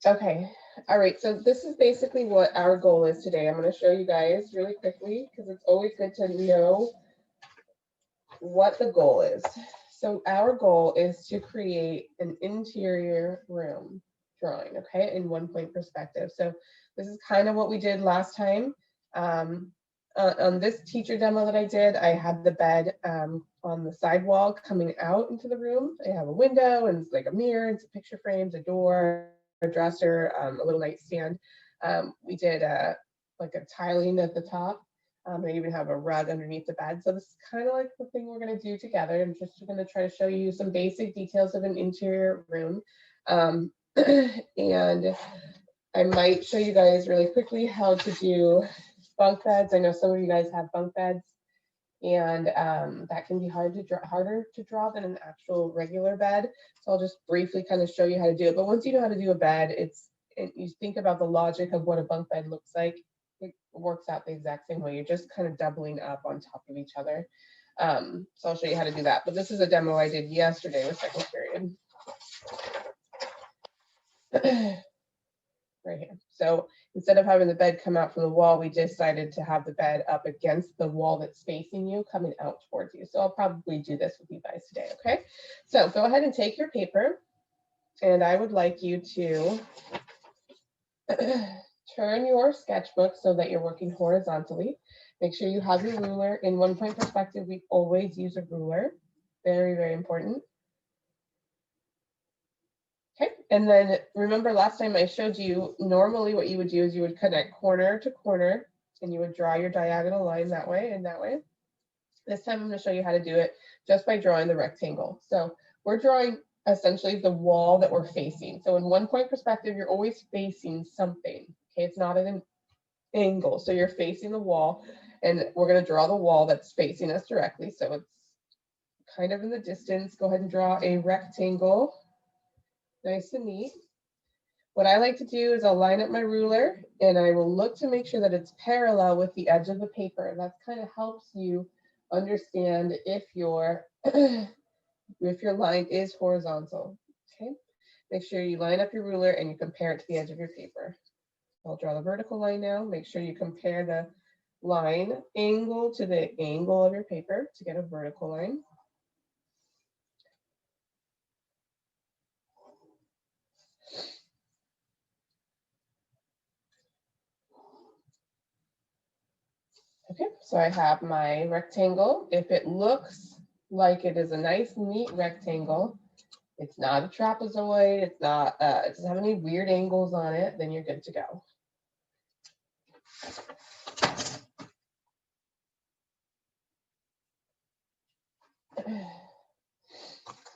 Okay, all right, so this is basically what our goal is today. I'm going to show you guys really quickly because it's always good to know what the goal is. So our goal is to create an interior room drawing, okay, in 1 point perspective. So this is kind of what we did last time. On this teacher demo that I did, I had the bed on the sidewall coming out into the room. I have a window and it's like a mirror and some picture frames, a door, a dresser, a little nightstand. We did like a tiling at the top. I even have a rug underneath the bed. So this is kind of like the thing we're going to do together. I'm just going to try to show you some basic details of an interior room. And I might show you guys really quickly how to do bunk beds. I know some of you guys have bunk beds, and that can be harder to draw than an actual regular bed. So I'll just briefly kind of show you how to do it. But once you know how to do a bed, you think about the logic of what a bunk bed looks like, it works out the exact same way. You're just kind of doubling up on top of each other. So I'll show you how to do that. But this is a demo I did yesterday with second period. Right here. So instead of having the bed come out from the wall, we decided to have the bed up against the wall that's facing you, coming out towards you. So I'll probably do this with you guys today, okay? So go ahead and take your paper, and I would like you to turn your sketchbook so that you're working horizontally. Make sure you have your ruler. In 1 point perspective, we always use a ruler. Very, very important. Okay, and then remember last time I showed you, normally what you would do is you would connect corner to corner and you would draw your diagonal line that way and that way. This time I'm going to show you how to do it just by drawing the rectangle. So we're drawing essentially the wall that we're facing. So in 1 point perspective, you're always facing something. Okay, it's not at an angle. So you're facing the wall, and we're going to draw the wall that's facing us directly. So it's kind of in the distance. Go ahead and draw a rectangle. Nice and neat. What I like to do is I'll line up my ruler and I will look to make sure that it's parallel with the edge of the paper. That kind of helps you understand if your line is horizontal. Okay, make sure you line up your ruler and you compare it to the edge of your paper. I'll draw the vertical line now. Make sure you compare the line angle to the angle of your paper to get a vertical line. Okay, so I have my rectangle. If it looks like it is a nice, neat rectangle, it's not a trapezoid, it's not, it doesn't have any weird angles on it, then you're good to go.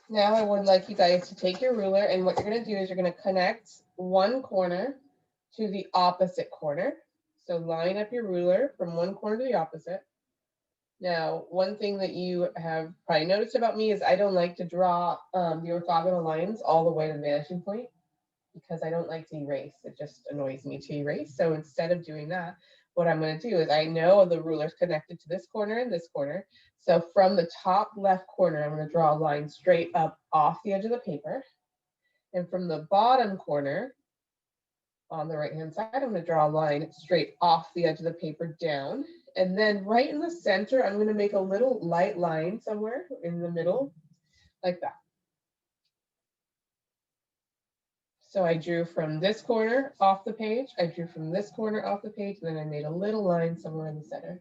Now I would like you guys to take your ruler, and what you're going to do is you're going to connect one corner to the opposite corner. So line up your ruler from one corner to the opposite. Now, one thing that you have probably noticed about me is I don't like to draw the orthogonal lines all the way to the vanishing point because I don't like to erase. It just annoys me to erase. So instead of doing that, what I'm going to do is I know the ruler's connected to this corner and this corner. So from the top left corner, I'm going to draw a line straight up off the edge of the paper. And from the bottom corner on the right-hand side, I'm going to draw a line straight off the edge of the paper down. And then right in the center, I'm going to make a little light line somewhere in the middle, like that. So I drew from this corner off the page, I drew from this corner off the page, and then I made a little line somewhere in the center.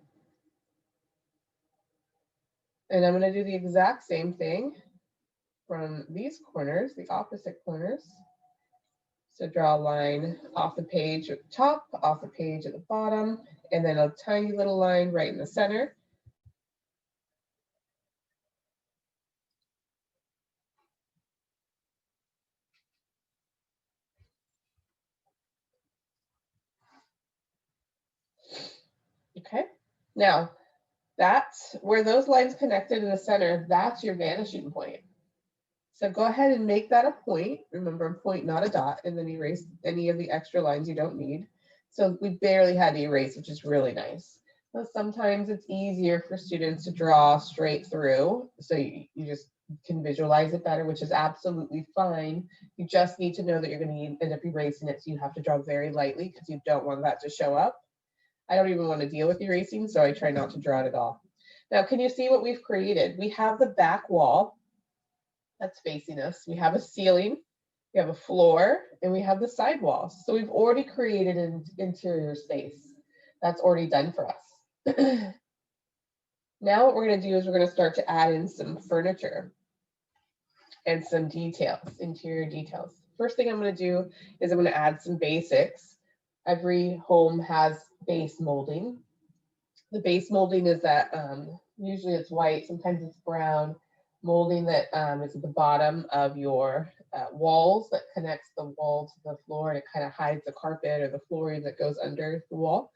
And I'm going to do the exact same thing from these corners, the opposite corners. So draw a line off the page at the top, off the page at the bottom, and then a tiny little line right in the center. Okay, now that's where those lines connected in the center, that's your vanishing point. So go ahead and make that a point. Remember, a point, not a dot, and then erase any of the extra lines you don't need. So we barely had to erase, which is really nice. But sometimes it's easier for students to draw straight through. So you just can visualize it better, which is absolutely fine. You just need to know that you're going to end up erasing it, so you have to draw very lightly because you don't want that to show up. I don't even want to deal with erasing, so I try not to draw it at all. Now, can you see what we've created? We have the back wall that's facing us. We have a ceiling, we have a floor, and we have the side walls. So we've already created an interior space. That's already done for us. Now what we're going to do is we're going to start to add in some furniture and some details, interior details. First thing I'm going to do is I'm going to add some basics. Every home has base molding. The base molding is that usually it's white, sometimes it's brown, molding that is at the bottom of your walls that connects the wall to the floor, and it kind of hides the carpet or the flooring that goes under the wall.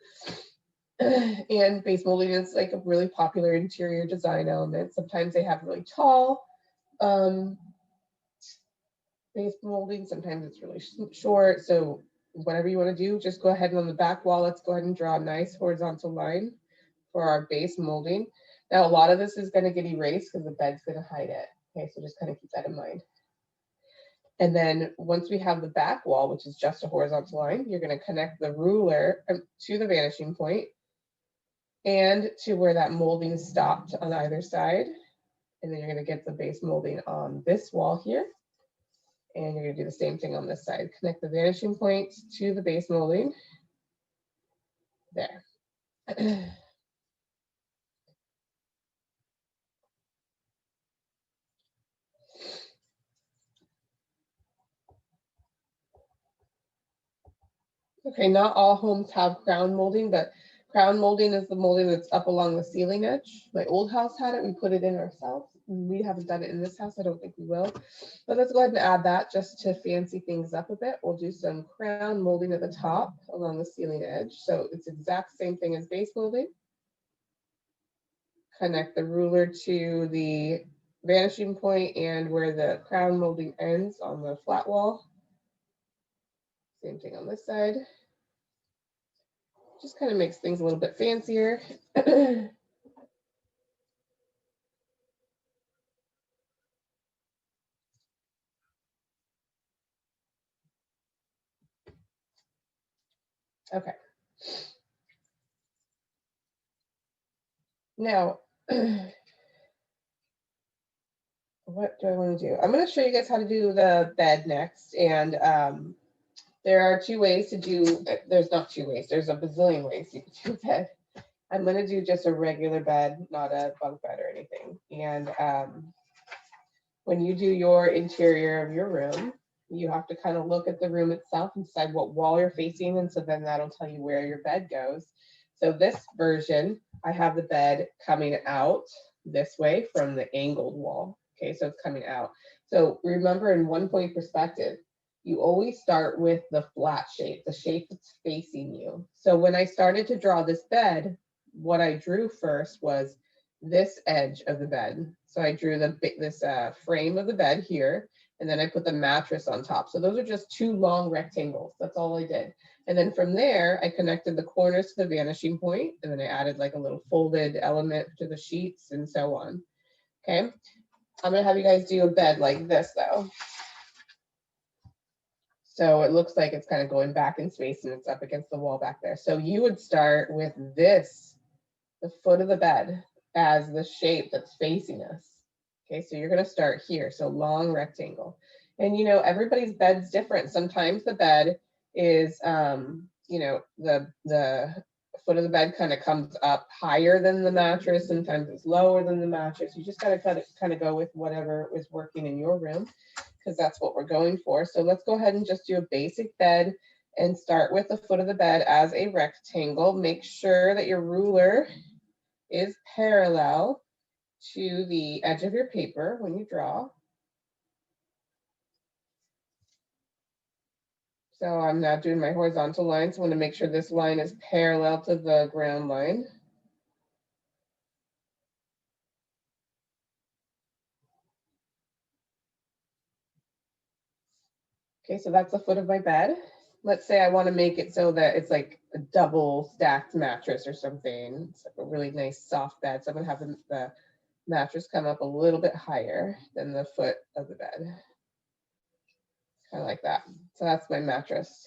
And base molding is like a really popular interior design element. Sometimes they have really tall base molding, sometimes it's really short. So whatever you want to do, just go ahead and on the back wall, let's go ahead and draw a nice horizontal line for our base molding. Now, a lot of this is going to get erased because the bed's going to hide it. Okay, so just kind of keep that in mind. And then once we have the back wall, which is just a horizontal line, you're going to connect the ruler to the vanishing point and to where that molding stopped on either side. And then you're going to get the base molding on this wall here. And you're going to do the same thing on this side. Connect the vanishing point to the base molding. There. Okay, not all homes have crown molding, but crown molding is the molding that's up along the ceiling edge. My old house had it, we put it in ourselves. We haven't done it in this house, I don't think we will. But let's go ahead and add that just to fancy things up a bit. We'll do some crown molding at the top along the ceiling edge. So it's the exact same thing as base molding. Connect the ruler to the vanishing point and where the crown molding ends on the flat wall. Same thing on this side. Just kind of makes things a little bit fancier. Okay. Now, what do I want to do? I'm going to show you guys how to do the bed next. And there are two ways to do, there's not two ways, there's a bazillion ways you can do a bed. I'm going to do just a regular bed, not a bunk bed or anything. And when you do your interior of your room, you have to kind of look at the room itself and decide what wall you're facing. And so then that'll tell you where your bed goes. So this version, I have the bed coming out this way from the angled wall. Okay, so it's coming out. So remember, in 1-point perspective, you always start with the flat shape, the shape that's facing you. So when I started to draw this bed, what I drew first was this edge of the bed. So I drew this frame of the bed here, and then I put the mattress on top. So those are just two long rectangles. That's all I did. And then from there, I connected the corners to the vanishing point, and then I added like a little folded element to the sheets and so on. Okay, I'm gonna have you guys do a bed like this though. So it looks like it's kind of going back in space and it's up against the wall back there. So you would start with this, the foot of the bed, as the shape that's facing us. Okay, so you're going to start here. So long rectangle. And you know, everybody's bed's different. Sometimes the bed is, you know, the foot of the bed kind of comes up higher than the mattress. Sometimes it's lower than the mattress. You just got to kind of go with whatever is working in your room, because that's what we're going for. So let's go ahead and just do a basic bed and start with the foot of the bed as a rectangle. Make sure that your ruler is parallel to the edge of your paper when you draw. So I'm now doing my horizontal line, so I want to make sure this line is parallel to the ground line. Okay, so that's the foot of my bed. Let's say I want to make it so that it's like a double stacked mattress or something. It's like a really nice soft bed. So I'm gonna have the mattress come up a little bit higher than the foot of the bed. Kind of like that. So that's my mattress.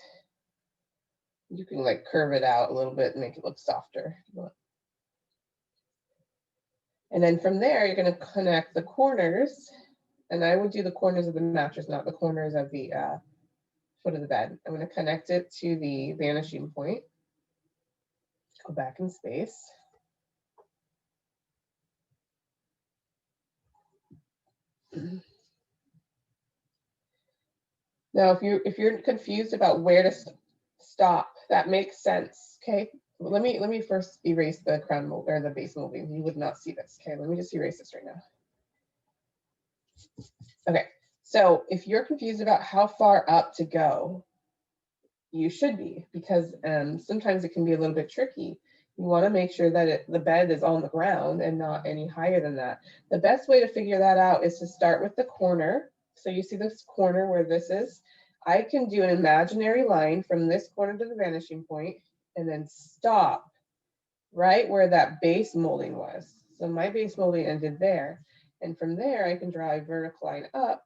You can like curve it out a little bit and make it look softer. And then from there, you're going to connect the corners. And I would do the corners of the mattress, not the corners of the foot of the bed. I'm going to connect it to the vanishing point. Go back in space. Now, if you're confused about where to stop, that makes sense. Okay, well, let me first erase the crown mold or the base molding. You would not see this. Okay, let me just erase this right now. Okay, so if you're confused about how far up to go, you should be, because sometimes it can be a little bit tricky. You want to make sure that the bed is on the ground and not any higher than that. The best way to figure that out is to start with the corner. So you see this corner where this is. I can do an imaginary line from this corner to the vanishing point and then stop right where that base molding was. So my base molding ended there. And from there, I can draw a vertical line up.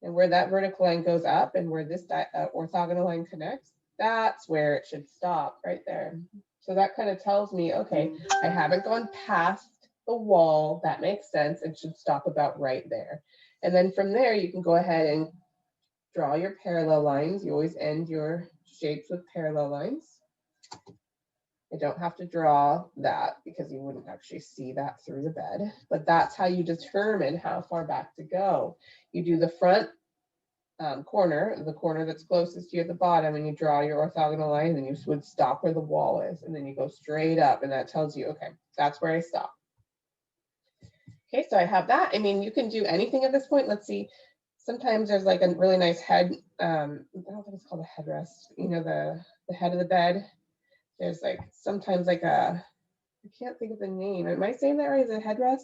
And where that vertical line goes up and where this orthogonal line connects, that's where it should stop, right there. So that kind of tells me, okay, I haven't gone past the wall. That makes sense. It should stop about right there. And then from there, you can go ahead and draw your parallel lines. You always end your shapes with parallel lines. You don't have to draw that because you wouldn't actually see that through the bed, but that's how you determine how far back to go. You do the front corner, the corner that's closest to you at the bottom, and you draw your orthogonal line, and you would stop where the wall is, and then you go straight up, and that tells you, okay, that's where I stop. Okay, so I have that. I mean, you can do anything at this point. Let's see. Sometimes there's like a really nice head, I don't think it's called a headrest, you know, the head of the bed. There's like sometimes like a, I can't think of the name. Am I saying that right? Is it a headrest?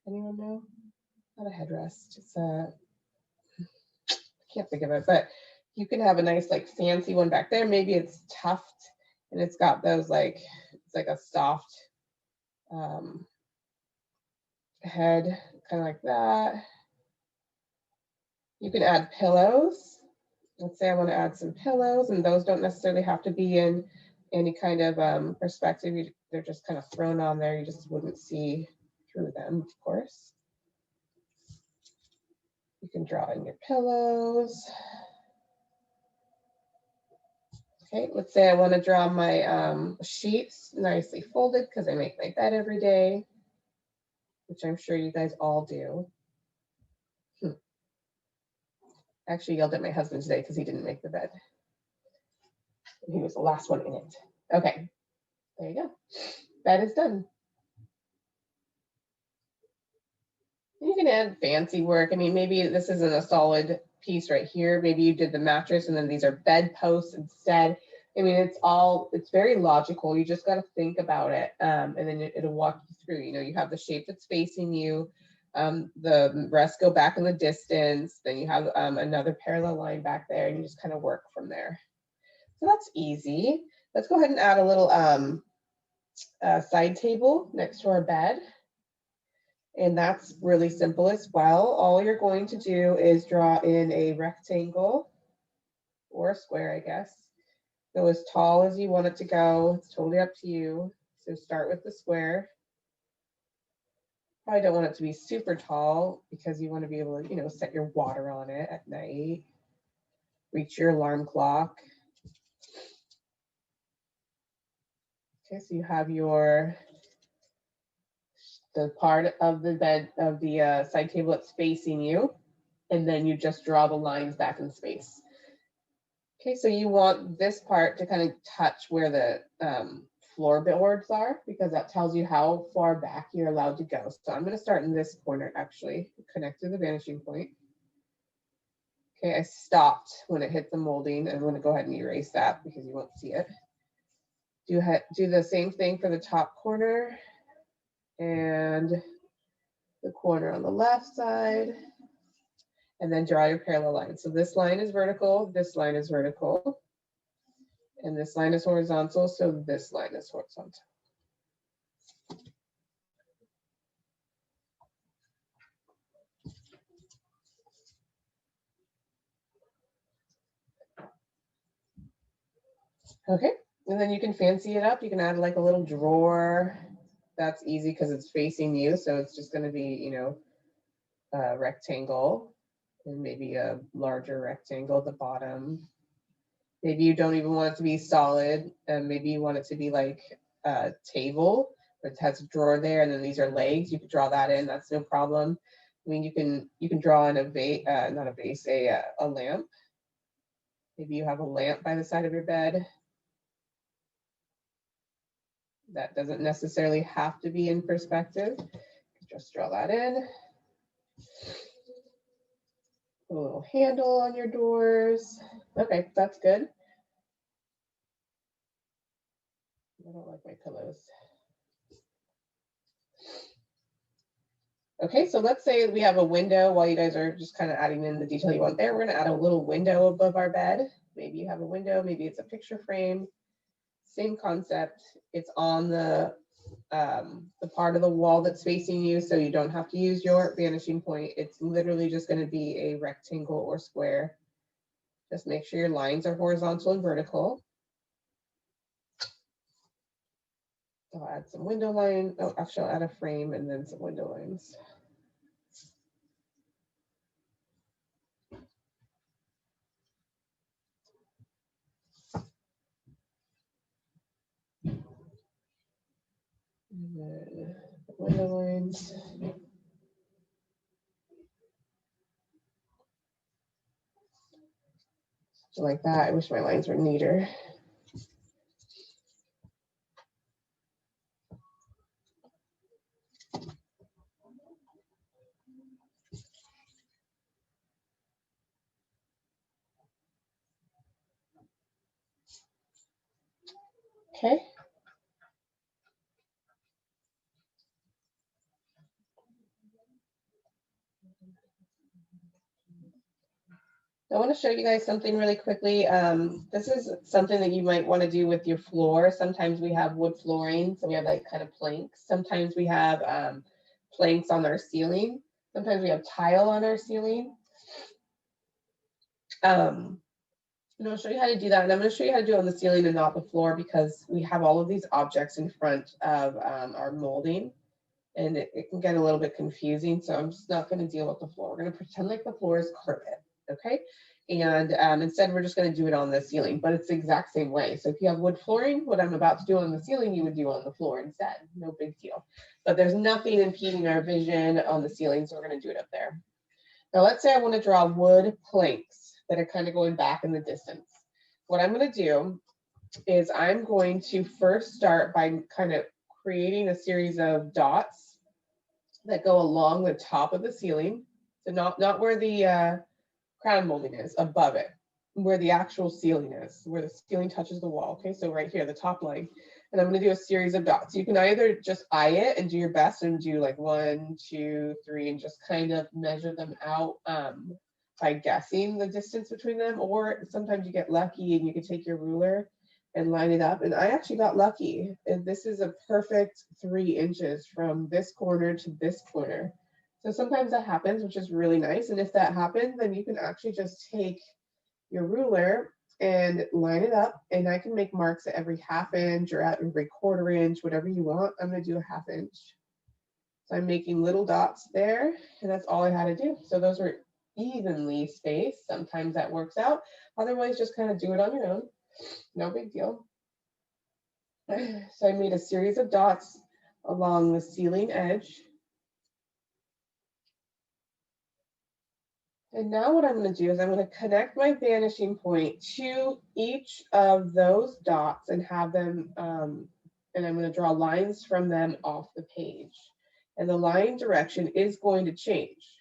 Anyone know? Not a headrest. It's a, I can't think of it, but you can have a nice like fancy one back there. Maybe it's tuft and it's got those like, it's like a soft head, kind of like that. You can add pillows. Let's say I want to add some pillows, and those don't necessarily have to be in any kind of perspective. They're just kind of thrown on there. You just wouldn't see through them, of course. You can draw in your pillows. Okay, let's say I want to draw my sheets nicely folded because I make my bed every day, which I'm sure you guys all do. Actually yelled at my husband today because he didn't make the bed. He was the last one in it. Okay, there you go. Bed is done. You can add fancy work. I mean, maybe this isn't a solid piece right here. Maybe you did the mattress and then these are bed posts instead. I mean, it's very logical. You just got to think about it. And then it'll walk you through. You know, you have the shape that's facing you. The rest go back in the distance. Then you have another parallel line back there, and you just kind of work from there. So that's easy. Let's go ahead and add a little side table next to our bed. And that's really simple as well. All you're going to do is draw in a rectangle or a square, I guess. Go as tall as you want it to go. It's totally up to you. So start with the square. Probably don't want it to be super tall because you want to be able to, you know, set your water on it at night. Reach your alarm clock. Okay, so you have the part of the bed of the side table that's facing you, and then you just draw the lines back in space. Okay, so you want this part to kind of touch where the floorboards are, because that tells you how far back you're allowed to go. So I'm going to start in this corner, actually, connect to the vanishing point. Okay, I stopped when it hit the molding. I'm going to go ahead and erase that because you won't see it. Do the same thing for the top corner and the corner on the left side, and then draw your parallel line. So this line is vertical, this line is vertical, and this line is horizontal, so this line is horizontal. Okay, and then you can fancy it up. You can add like a little drawer. That's easy because it's facing you, so it's just going to be, you know, a rectangle and maybe a larger rectangle at the bottom. Maybe you don't even want it to be solid, and maybe you want it to be like a table, where it has a drawer there, and then these are legs. You could draw that in. That's no problem. I mean, you can draw in a vase, not a vase, a lamp. Maybe you have a lamp by the side of your bed. That doesn't necessarily have to be in perspective. Just draw that in. Put a little handle on your doors. Okay, that's good. I don't like my pillows. Okay, so let's say we have a window while you guys are just kind of adding in the detail you want there. We're going to add a little window above our bed. Maybe you have a window, maybe it's a picture frame. Same concept. It's on the part of the wall that's facing you, so you don't have to use your vanishing point. It's literally just going to be a rectangle or square. Just make sure your lines are horizontal and vertical. I'll add some window line. Oh, actually, I'll add a frame and then some window lines. And then window lines. So like that. I wish my lines were neater. Okay. I want to show you guys something really quickly. This is something that you might want to do with your floor. Sometimes we have wood flooring, so we have like kind of planks. Sometimes we have planks on our ceiling. Sometimes we have tile on our ceiling. And I'll show you how to do that. And I'm going to show you how to do it on the ceiling and not the floor, because we have all of these objects in front of our molding, and it can get a little bit confusing. So I'm just not going to deal with the floor. We're going to pretend like the floor is carpet. Okay. And instead, we're just going to do it on the ceiling, but it's the exact same way. So if you have wood flooring, what I'm about to do on the ceiling, you would do on the floor instead. No big deal. But there's nothing impeding our vision on the ceiling, so we're going to do it up there. Now, let's say I want to draw wood planks that are kind of going back in the distance. What I'm going to do is I'm going to first start by kind of creating a series of dots that go along the top of the ceiling. So not where the crown molding is, above it, where the actual ceiling is, where the ceiling touches the wall. Okay, so right here, the top line. And I'm going to do a series of dots. You can either just eye it and do your best and do like 1, 2, 3, and just kind of measure them out by guessing the distance between them. Or sometimes you get lucky and you can take your ruler and line it up. And I actually got lucky. And this is a perfect 3 inches from this corner to this corner. So sometimes that happens, which is really nice. And if that happens, then you can actually just take your ruler and line it up. And I can make marks at every 1/2 inch or at every 1/4 inch, whatever you want. I'm going to do a 1/2 inch. So I'm making little dots there, and that's all I had to do. So those were evenly spaced. Sometimes that works out. Otherwise, just kind of do it on your own. No big deal. So I made a series of dots along the ceiling edge. And now what I'm going to do is I'm going to connect my vanishing point to each of those dots and have them, and I'm going to draw lines from them off the page. And the line direction is going to change.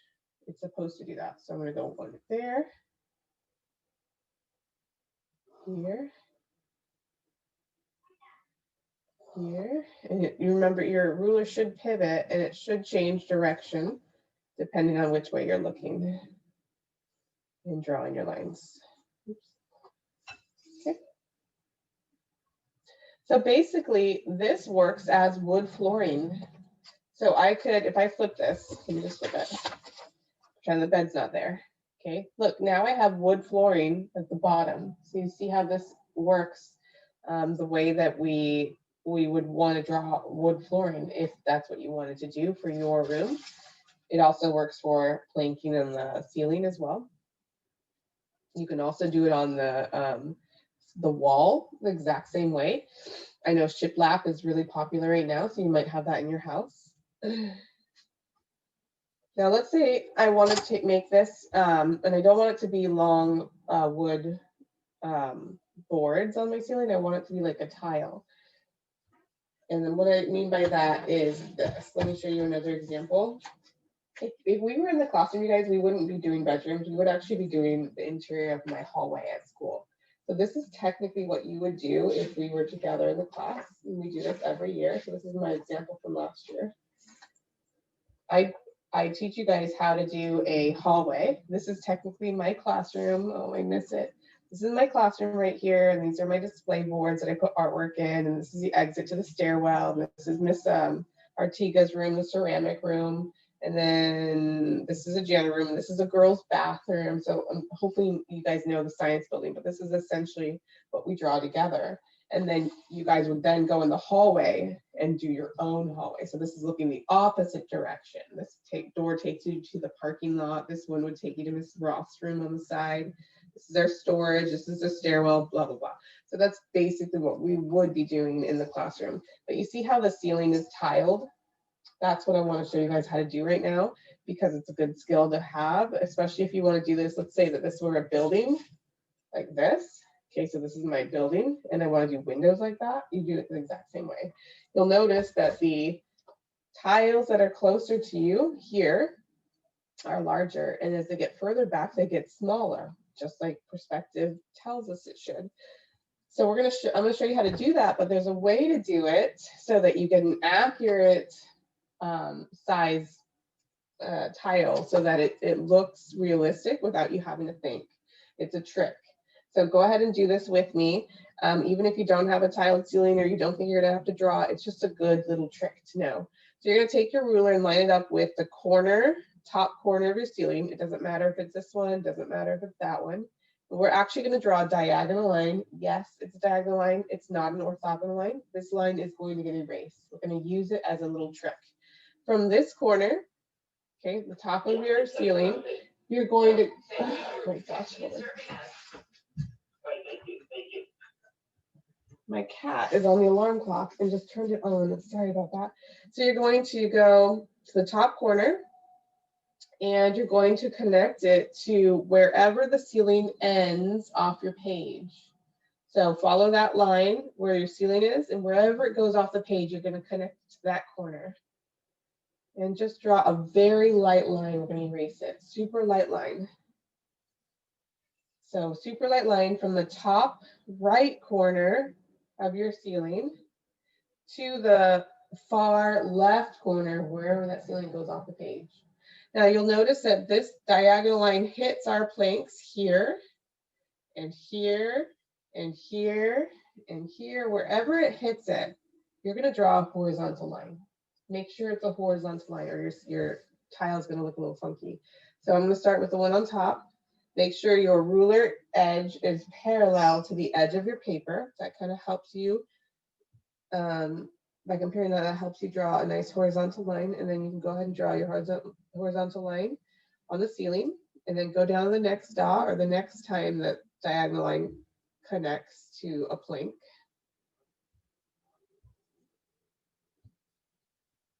It's supposed to do that. So I'm going to go one there, here, here. And you remember your ruler should pivot and it should change direction depending on which way you're looking and drawing your lines. Oops. Okay. So basically, this works as wood flooring. So I could, if I flip this, let me just flip it, pretend the bed's not there. Okay, look, now I have wood flooring at the bottom. So you see how this works the way that we would want to draw wood flooring if that's what you wanted to do for your room. It also works for planking on the ceiling as well. You can also do it on the wall the exact same way. I know shiplap is really popular right now, so you might have that in your house. Now let's say I wanted to make this, and I don't want it to be long wood boards on my ceiling. I want it to be like a tile. And then what I mean by that is this. Let me show you another example. If we were in the classroom, you guys, we wouldn't be doing bedrooms. We would actually be doing the interior of my hallway at school. So this is technically what you would do if we were together in the class. And we do this every year. So this is my example from last year. I teach you guys how to do a hallway. This is technically my classroom. Oh, I miss it. This is my classroom right here, and these are my display boards that I put artwork in, and this is the exit to the stairwell. And this is Miss Artiga's room, the ceramic room, and then this is a Jenna room. This is a girls' bathroom. So hopefully you guys know the science building, but this is essentially what we draw together. And then you guys would then go in the hallway and do your own hallway. So this is looking the opposite direction. This door takes you to the parking lot. This one would take you to Miss Roth's room on the side. This is our storage. This is the stairwell, blah, blah, blah. So that's basically what we would be doing in the classroom. But you see how the ceiling is tiled? That's what I want to show you guys how to do right now, because it's a good skill to have, especially if you want to do this. Let's say that this were a building like this. Okay, so this is my building, and I want to do windows like that. You do it the exact same way. You'll notice that the tiles that are closer to you here are larger, and as they get further back, they get smaller, just like perspective tells us it should. So I'm gonna show you how to do that, but there's a way to do it so that you get an accurate size tile so that it looks realistic without you having to think. It's a trick. So go ahead and do this with me. Even if you don't have a tiled ceiling or you don't think you're gonna have to draw, it's just a good little trick to know. So you're gonna take your ruler and line it up with the top corner of your ceiling. It doesn't matter if it's this one, doesn't matter if it's that one. But we're actually gonna draw a diagonal line. Yes, it's a diagonal line. It's not an orthogonal line. This line is going to get erased. We're gonna use it as a little trick. From this corner, okay, the top of your ceiling, you're going to, oh my gosh, my cat is on the alarm clock and just turned it on. Sorry about that. So you're going to go to the top corner and you're going to connect it to wherever the ceiling ends off your page. So follow that line where your ceiling is, and wherever it goes off the page, you're going to connect to that corner. And just draw a very light line. We're going to erase it. Super light line. So super light line from the top right corner of your ceiling to the far left corner, wherever that ceiling goes off the page. Now you'll notice that this diagonal line hits our planks here and here and here and here. Wherever it hits it, you're going to draw a horizontal line. Make sure it's a horizontal line or your tile is going to look a little funky. So I'm going to start with the one on top. Make sure your ruler edge is parallel to the edge of your paper. That kind of helps you, by comparing that, helps you draw a nice horizontal line. And then you can go ahead and draw your horizontal line on the ceiling, and then go down to the next dot or the next time that diagonal line connects to a plank.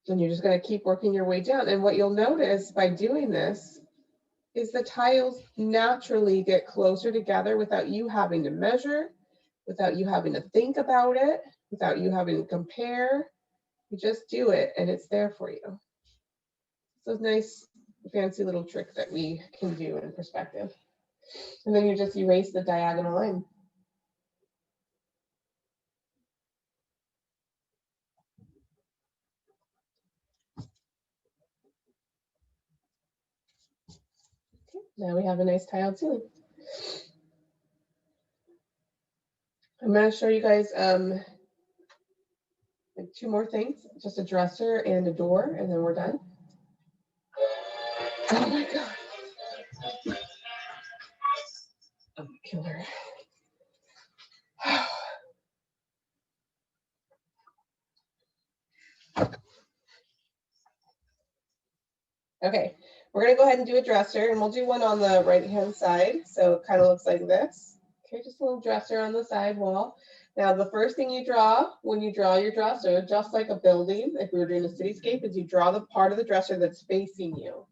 And you're just going to keep working your way down. And what you'll notice by doing this is the tiles naturally get closer together without you having to measure, without you having to think about it, without you having to compare. You just do it and it's there for you. It's a nice fancy little trick that we can do in perspective. And then you just erase the diagonal line. Okay, now we have a nice tiled ceiling. I'm going to show you guys like two more things, just a dresser and a door, and then we're done. Oh my God. I'm a killer. gonna go ahead and do a dresser, and we'll do one on the right-hand side. So it kind of looks like this. Okay, just a little dresser on the side wall. Now, the first thing you draw when you draw your dresser, just like a building, if we were doing a cityscape, is you draw the part of the dresser that's facing you.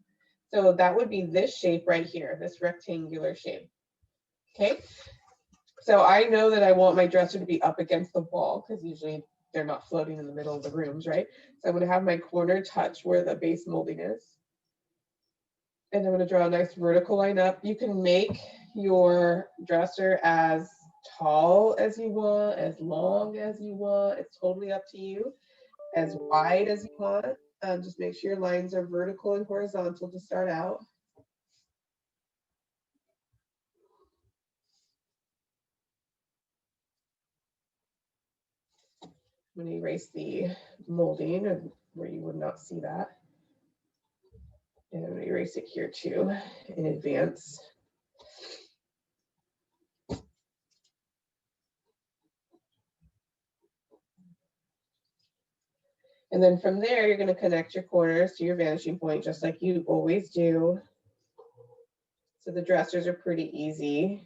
So that would be this shape right here, this rectangular shape. Okay, so I know that I want my dresser to be up against the wall because usually they're not floating in the middle of the rooms, right? So I'm going to have my corner touch where the base molding is. And I'm going to draw a nice vertical line up. You can make your dresser as tall as you want, as long as you want. It's totally up to you. As wide as you want. Just make sure your lines are vertical and horizontal to start out. I'm going to erase the molding where you would not see that. And I'm going to erase it here too in advance. And then from there, you're going to connect your corners to your vanishing point, just like you always do. So the dressers are pretty easy.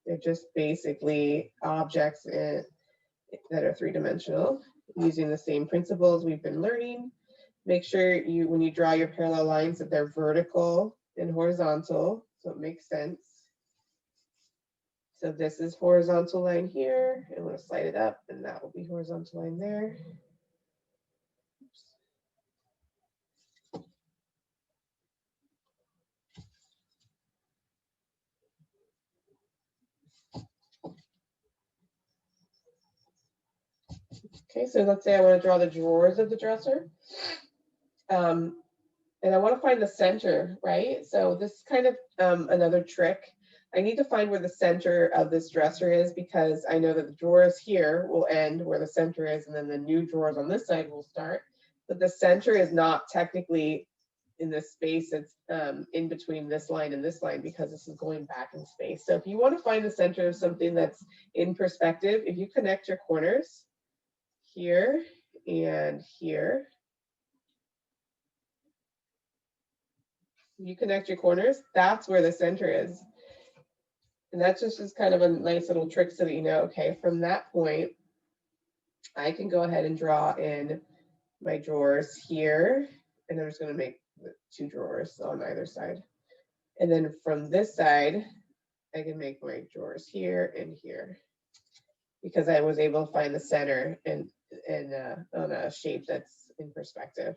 They're just basically objects that are three-dimensional, using the same principles we've been learning. Make sure when you draw your parallel lines, that they're vertical and horizontal, so it makes sense. So this is horizontal line here, and I'm going to slide it up, and that will be horizontal line there. Okay, so let's say I want to draw the drawers of the dresser. And I want to find the center, right? So this is kind of another trick. I need to find where the center of this dresser is, because I know that the drawers here will end where the center is, and then the new drawers on this side will start. But the center is not technically in this space. It's in between this line and this line, because this is going back in space. So if you want to find the center of something that's in perspective, if you connect your corners here and here, you connect your corners, that's where the center is. And that's just kind of a nice little trick so that you know, okay, from that point, I can go ahead and draw in my drawers here. And I'm just going to make 2 drawers on either side. And then from this side, I can make my drawers here and here, because I was able to find the center and on a shape that's in perspective.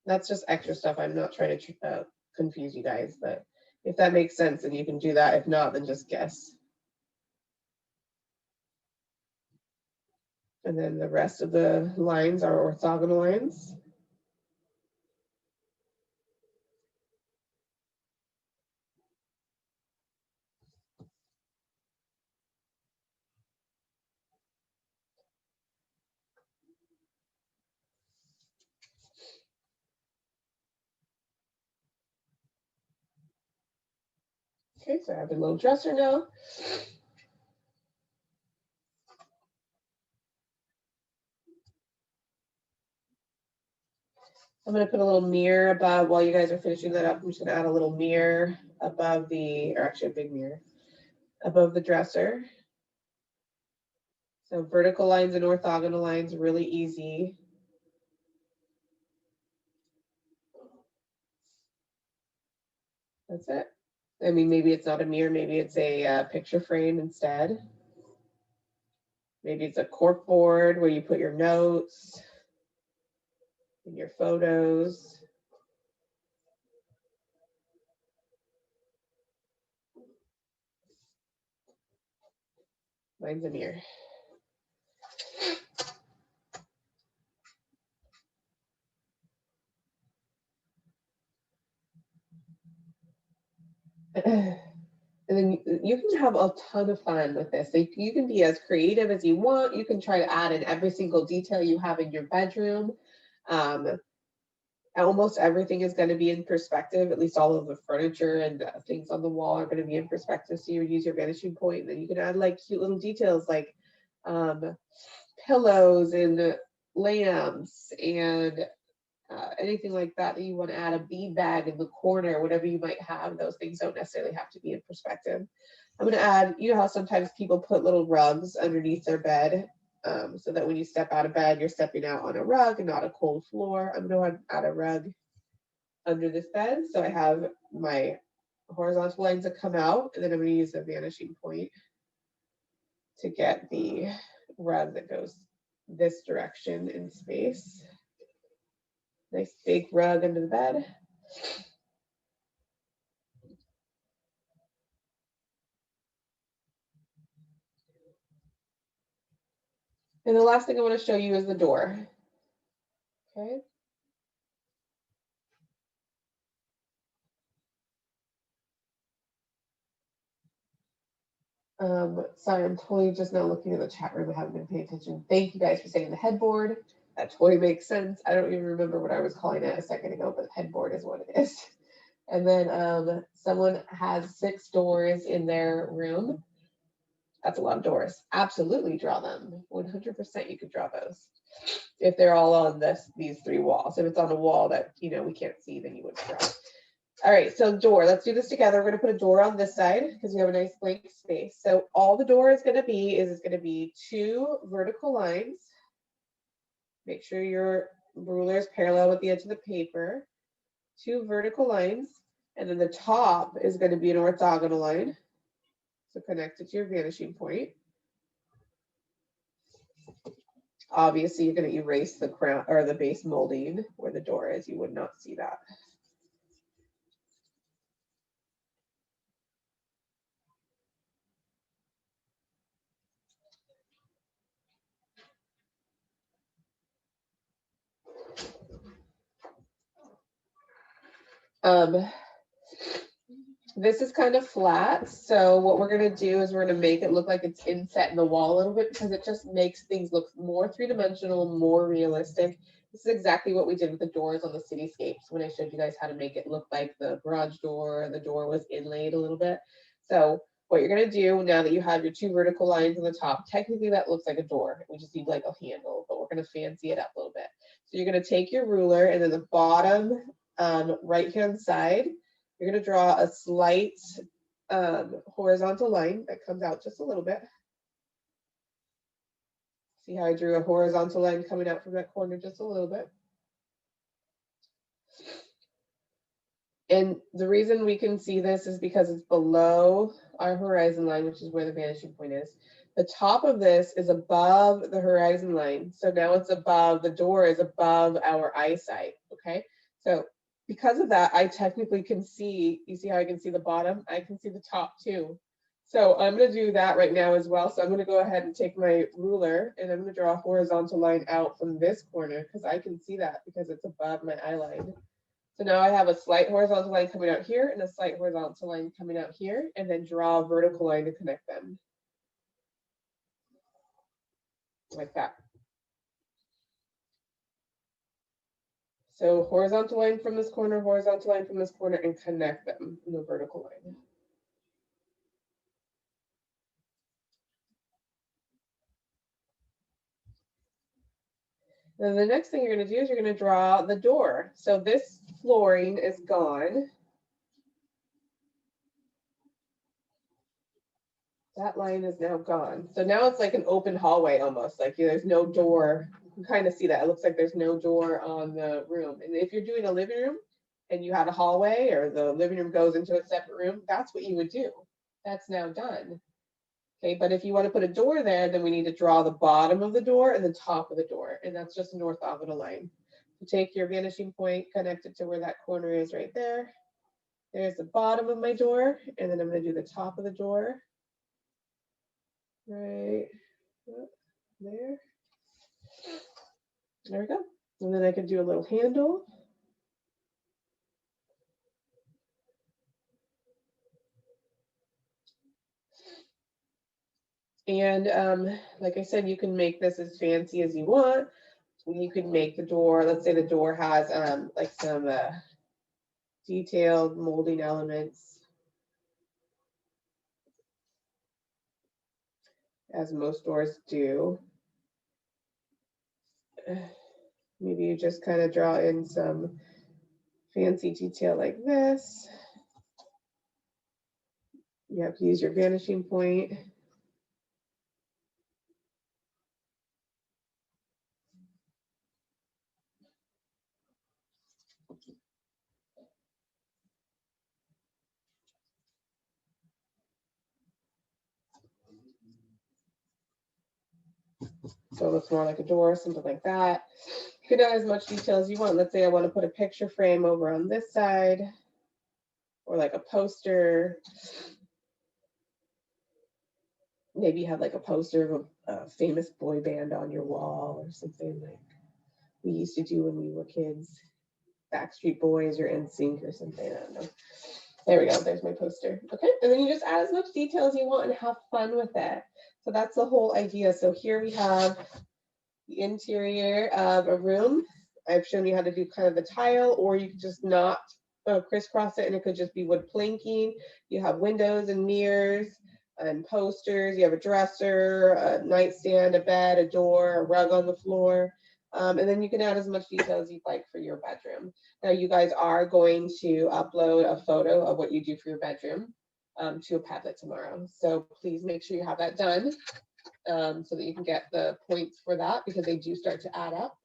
That's just extra stuff. I'm not trying to confuse you guys, but if that makes sense, then you can do that. If not, then just guess. And then the rest of the lines are orthogonal lines. Okay, so I have a little dresser now. I'm going to put a little mirror above while you guys are finishing that up. I'm just going to add a little mirror above or actually a big mirror above the dresser. So vertical lines and orthogonal lines, really easy. That's it. I mean, maybe it's not a mirror, maybe it's a picture frame instead. Maybe it's a cork board where you put your notes and your photos. Mine's a mirror. And then you can have a ton of fun with this. So you can be as creative as you want. You can try to add in every single detail you have in your bedroom. Almost everything is going to be in perspective. At least all of the furniture and things on the wall are going to be in perspective. So you would use your vanishing point, and then you can add like cute little details like pillows and lamps and anything like that that you want to add, a bean bag in the corner, whatever you might have. Those things don't necessarily have to be in perspective. I'm going to add, you know how sometimes people put little rugs underneath their bed, so that when you step out of bed, you're stepping out on a rug and not a cold floor. I'm going to add a rug under this bed. So I have my horizontal lines that come out, and then I'm going to use the vanishing point to get the rug that goes this direction in space. Nice big rug under the bed. And the last thing I want to show you is the door. Okay. Sorry, I'm totally just now looking at the chat room. I haven't been paying attention. Thank you guys for saying the headboard. That totally makes sense. I don't even remember what I was calling it a second ago, but headboard is what it is. And then someone has 6 doors in their room. That's a lot of doors. Absolutely draw them. 100% you could draw those. If they're all on these 3 walls. If it's on a wall that, you know, we can't see, then you wouldn't draw. All right, so door, let's do this together. We're gonna put a door on this side because we have a nice blank space. So all the door is gonna be 2 vertical lines. Make sure your ruler is parallel with the edge of the paper. 2 vertical lines, and then the top is gonna be an orthogonal line. So connect it to your vanishing point. Obviously, you're gonna erase the crown or the base molding where the door is. You would not see that. This is kind of flat, so what we're gonna do is we're gonna make it look like it's inset in the wall a little bit because it just makes things look more 3-dimensional, more realistic. This is exactly what we did with the doors on the cityscapes when I showed you guys how to make it look like the garage door, the door was inlaid a little bit. So what you're gonna do now that you have your 2 vertical lines on the top, technically that looks like a door. We just need like a handle, but we're gonna fancy it up a little bit. So you're gonna take your ruler and then the bottom right-hand side, you're going to draw a slight horizontal line that comes out just a little bit. See how I drew a horizontal line coming out from that corner just a little bit. And the reason we can see this is because it's below our horizon line, which is where the vanishing point is. The top of this is above the horizon line. So now it's above, the door is above our eyesight, okay? So because of that, I technically can see, you see how I can see the bottom? I can see the top too. So I'm gonna do that right now as well. So I'm gonna go ahead and take my ruler and I'm gonna draw a horizontal line out from this corner because I can see that because it's above my eye line. So now I have a slight horizontal line coming out here and a slight horizontal line coming out here, and then draw a vertical line to connect them. Like that. So horizontal line from this corner, horizontal line from this corner, and connect them in a vertical line. Then the next thing you're going to do is you're going to draw the door. So this flooring is gone. That line is now gone. So now it's like an open hallway almost, like there's no door. You can kind of see that. It looks like there's no door on the room. And if you're doing a living room and you had a hallway or the living room goes into a separate room, that's what you would do. That's now done. Okay, but if you want to put a door there, then we need to draw the bottom of the door and the top of the door. And that's just an orthogonal line. So take your vanishing point, connect it to where that corner is right there. There's the bottom of my door. And then I'm going to do the top of the door. Right there. There we go. And then I can do a little handle. And like I said, you can make this as fancy as you want. You can make the door, let's say the door has like some detailed molding elements, as most doors do. Maybe you just kind of draw in some fancy detail like this. You have to use your vanishing point. So it looks more like a door, something like that. You can add as much detail as you want. Let's say I want to put a picture frame over on this side, or like a poster. Maybe you have like a poster of a famous boy band on your wall or something like we used to do when we were kids. Backstreet Boys or NSYNC or something, I don't know. There we go, there's my poster. Okay, and then you just add as much detail as you want and have fun with it. So that's the whole idea. So here we have the interior of a room. I've shown you how to do kind of the tile, or you could just not crisscross it and it could just be wood planking. You have windows and mirrors and posters. You have a dresser, a nightstand, a bed, a door, a rug on the floor. And then you can add as much detail as you'd like for your bedroom. Now you guys are going to upload a photo of what you do for your bedroom to a Padlet tomorrow. So please make sure you have that done so that you can get the points for that, because they do start to add up.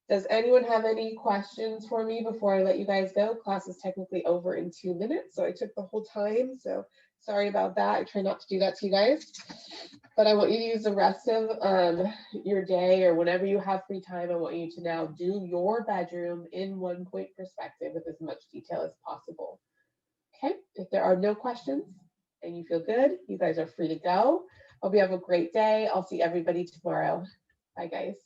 Does anyone have any questions for me before I let you guys go? Class is technically over in 2 minutes, so I took the whole time. So sorry about that. I try not to do that to you guys. But I want you to use the rest of your day or whenever you have free time. I want you to now do your bedroom in 1 point perspective with as much detail as possible. Okay, if there are no questions and you feel good, you guys are free to go. Hope you have a great day. I'll see everybody tomorrow. Bye, guys.